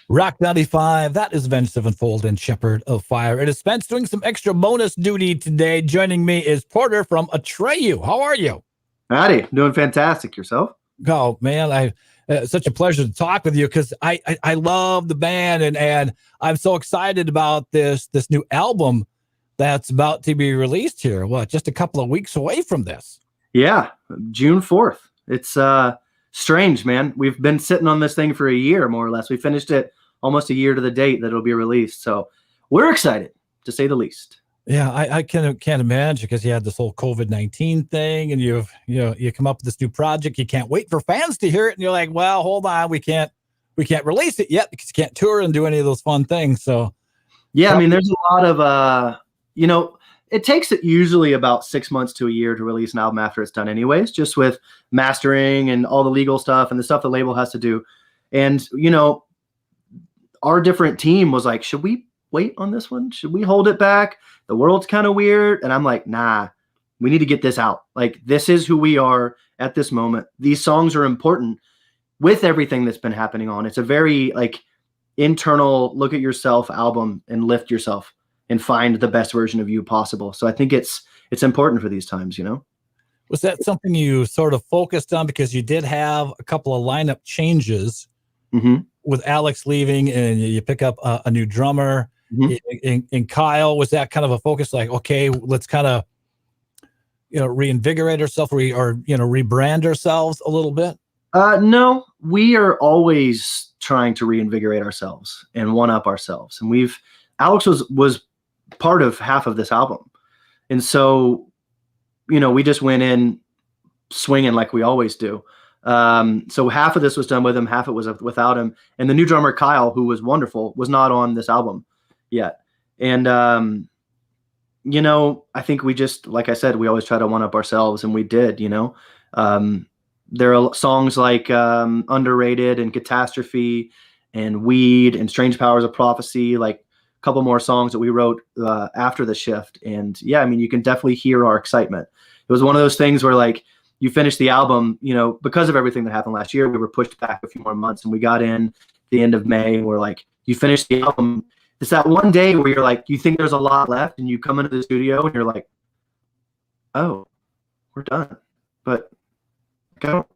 Rock 95, that is Avenged Sevenfold and Shepherd of Fire. It is Spence doing some extra bonus duty today. Joining me is Porter from Atreyu. How are you? Howdy, doing fantastic. Yourself? Oh, man, such a pleasure to talk with you because I love the band and I'm so excited about this new album that's about to be released here. What, just a couple of weeks away from this? Yeah, June 4th. It's strange, man. We've been sitting on this thing for a year, more or less. We finished it almost a year to the date that it'll be released. So we're excited, to say the least. Yeah, I can't imagine because you had this whole COVID-19 thing, and you come up with this new project. You can't wait for fans to hear it, and you're like, well, hold on, we can't release it yet because you can't tour and do any of those fun things. So yeah, I mean, there's a lot of it takes it usually about 6 months to a year to release an album after it's done, anyways, just with mastering and all the legal stuff and the stuff the label has to do. And our different team was like, should we wait on this one? Should we hold it back? The world's kind of weird. And I'm like, nah, we need to get this out. Like, this is who we are at this moment. These songs are important with everything that's been happening on. It's a very like internal look at yourself album and lift yourself and find the best version of you possible. So I think it's important for these times, Was that something you sort of focused on because you did have a couple of lineup changes with Alex leaving and you pick up a new drummer? And Kyle, was that kind of a focus? Like, okay, let's kind of, reinvigorate ourselves or rebrand ourselves a little bit? No, we are always trying to reinvigorate ourselves and one up ourselves. And Alex was part of half of this album. And so, we just went in swinging like we always do. So half of this was done with him, half it was without him. And the new drummer, Kyle, who was wonderful, was not on this album yet. And, I think we just, like I said, we always try to one up ourselves, and we did, there are songs like Underrated and Catastrophe and Weed and Strange Powers of Prophecy, like a couple more songs that we wrote after the shift. And yeah, I mean, you can definitely hear our excitement. It was one of those things where like you finish the album, because of everything that happened last year, we were pushed back a few more months, and we got in the end of May, and we're like, you finish the album. It's that one day where you're like, you think there's a lot left, and you come into the studio and you're like, oh, we're done. But I don't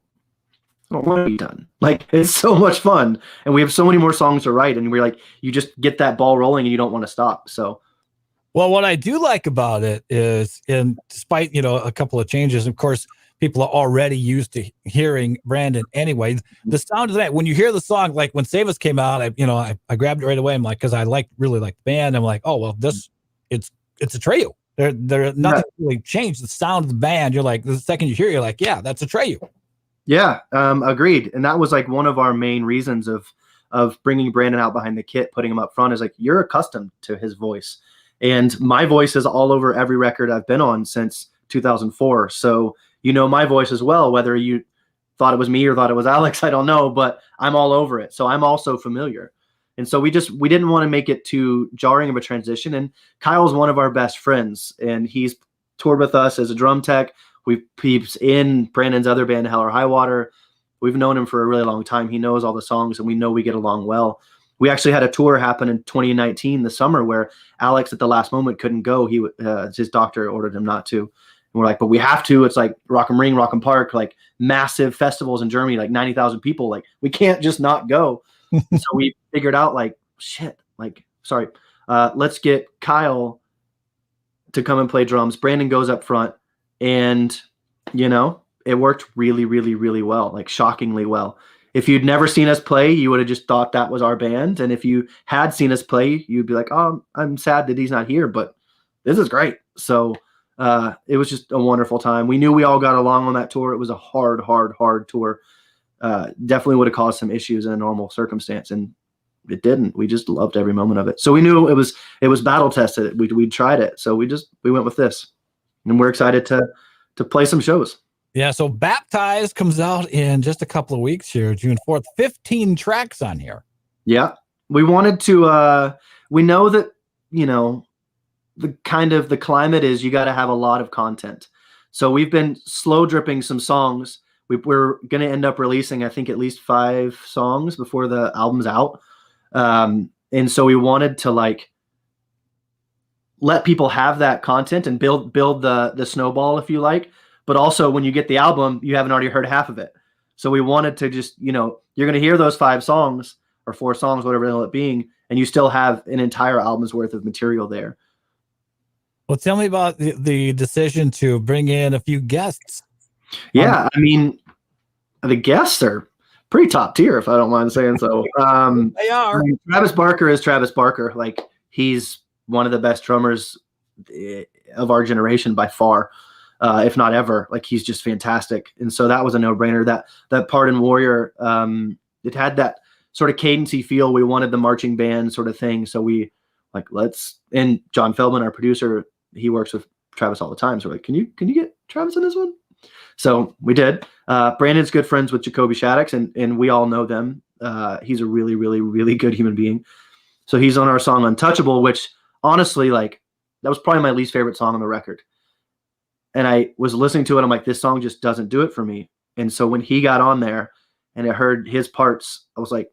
want to be done. Like, it's so much fun, and we have so many more songs to write, and we're like, you just get that ball rolling and you don't want to stop. So, well, what I do like about it is, and despite a couple of changes, of course, people are already used to hearing Brandon anyway. The sound of that, when you hear the song, like when Save Us came out, I grabbed it right away. I'm like, because I really like the band. I'm like, oh well, it's Atreyu. There nothing really changed. The sound of the band, you're like, the second you hear it, you're like, yeah, that's Atreyu. Yeah, agreed. And that was like one of our main reasons of bringing Brandon out behind the kit, putting him up front, is like, you're accustomed to his voice, and my voice is all over every record I've been on since 2004. So my voice as well, whether you thought it was me or thought it was Alex, I don't know, but I'm all over it. So I'm also familiar. And so we didn't want to make it too jarring of a transition. And Kyle's one of our best friends, and he's toured with us as a drum tech. He's in Brandon's other band, Hell or High Water. We've known him for a really long time. He knows all the songs, and we know we get along well. We actually had a tour happen in 2019, the summer, where Alex at the last moment couldn't go. His doctor ordered him not to. And we're like, but we have to. It's like Rock 'em Ring, Rock 'em Park, like massive festivals in Germany, like 90,000 people. Like, we can't just not go. So we figured out, like, let's get Kyle to come and play drums. Brandon goes up front, and it worked really, really, really well, like shockingly well. If you'd never seen us play, you would have just thought that was our band. And if you had seen us play, you'd be like, oh, I'm sad that he's not here, but this is great. So it was just a wonderful time. We knew we all got along on that tour. It was a hard tour. Definitely would have caused some issues in a normal circumstance, and it didn't. We just loved every moment of it. So we knew it was battle tested. We tried it. So we went with this, and we're excited to play some shows. Yeah. So Baptize comes out in just a couple of weeks here, June 4th. 15 tracks on here. Yeah. We wanted to. We know that the climate is you got to have a lot of content. So we've been slow dripping some songs. We're going to end up releasing, I think, at least 5 songs before the album's out. And so we wanted to like let people have that content and build the snowball, if you like. But also, when you get the album, you haven't already heard half of it. So we wanted to just, you know, you're going to hear those 5 songs or 4 songs, whatever it ended up being, and you still have an entire album's worth of material there. Well, tell me about the decision to bring in a few guests. Yeah, I mean, the guests are pretty top tier, if I don't mind saying so. They are. I mean, Travis Barker is Travis Barker. Like, he's one of the best drummers of our generation by far, if not ever. Like, he's just fantastic. And so that was a no-brainer. That part in Warrior, it had that sort of cadency feel. We wanted the marching band sort of thing. So we like, and John Feldman, our producer, he works with Travis all the time. So we're like, can you get Travis in this one? So we did. Brandon's good friends with Jacoby Shaddix, and we all know them. He's a really, really, really good human being. So he's on our song Untouchable, which honestly, like, that was probably my least favorite song on the record. And I was listening to it. I'm like, this song just doesn't do it for me. And so when he got on there and I heard his parts, I was like,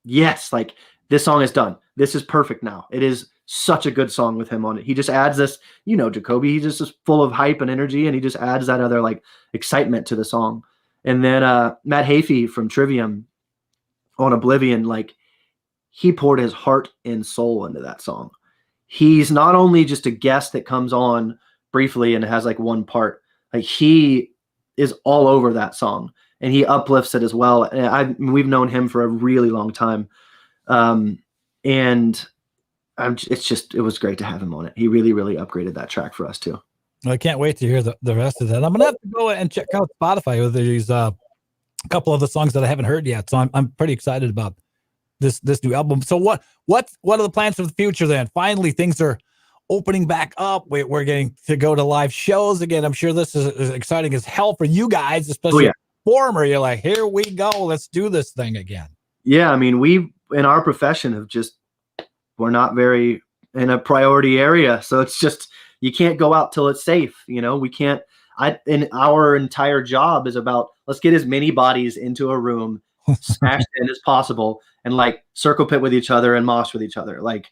yes, like, this song is done. This is perfect now. It is such a good song with him on it. He just adds this, you know, Jacoby, he just is full of hype and energy, and he just adds that other like excitement to the song. And then Matt Hafey from Trivium on Oblivion, like, he poured his heart and soul into that song. He's not only just a guest that comes on briefly and has like one part, like, he is all over that song and he uplifts it as well. And we've known him for a really long time. And it was great to have him on it. He really, really upgraded that track for us too. I can't wait to hear the rest of that. I'm gonna have to go and check out Spotify with these couple of the songs that I haven't heard yet. So I'm pretty excited about this new album. So what are the plans for the future then? Finally, things are opening back up. We're getting to go to live shows again. I'm sure this is as exciting as hell for you guys, especially performer. You're like, here we go, let's do this thing again. Yeah, I mean, we in our profession we're not very in a priority area, so it's just, you can't go out till it's safe. You know, we can't. And our entire job is about, let's get as many bodies into a room, smashed in as possible, and like circle pit with each other and mosh with each other. Like,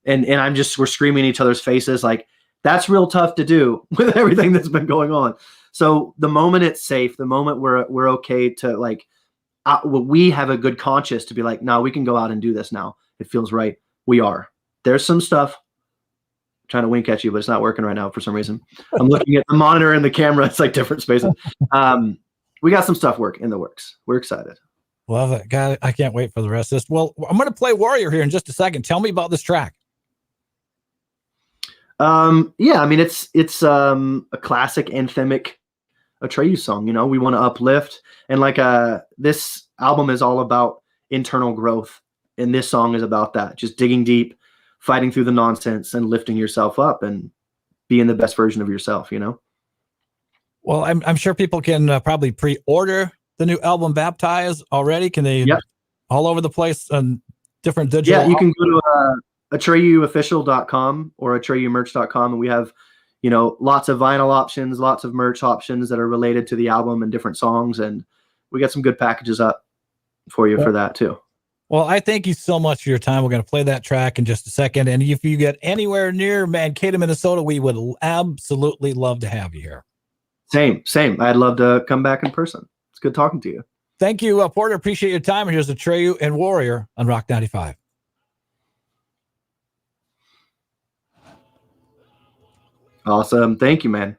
and we're screaming in each other's faces. Like, that's real tough to do with everything that's been going on. So the moment it's safe, the moment we're okay to like, we have a good conscience to be like, no, we can go out and do this now. It feels right. We are. There's some stuff. I'm trying to wink at you, but it's not working right now for some reason. I'm looking at the monitor and the camera. It's like different spaces. We got some stuff in the works. We're excited. Love it. God, I can't wait for the rest of this. Well, I'm going to play Warrior here in just a second. Tell me about this track. Yeah, I mean, it's a classic anthemic Atreyu song. You know, we want to uplift, and like this album is all about internal growth, and this song is about that, just digging deep, fighting through the nonsense, and lifting yourself up and being the best version of yourself, you know? Well, I'm sure people can probably pre-order the new album Baptize already. Can they? Yep. All over the place on different digital. Yeah, you can go to AtreyuOfficial.com or AtreyuMerch.com, and we have, you know, lots of vinyl options, lots of merch options that are related to the album and different songs, and we got some good packages up for you for that too. Well, I thank you so much for your time. We're going to play that track in just a second. And if you get anywhere near Mankato, Minnesota, we would absolutely love to have you here. Same. I'd love to come back in person. It's good talking to you. Thank you, Porter. Appreciate your time. Here's Atreyu and Warrior on Rock 95. Awesome. Thank you, man.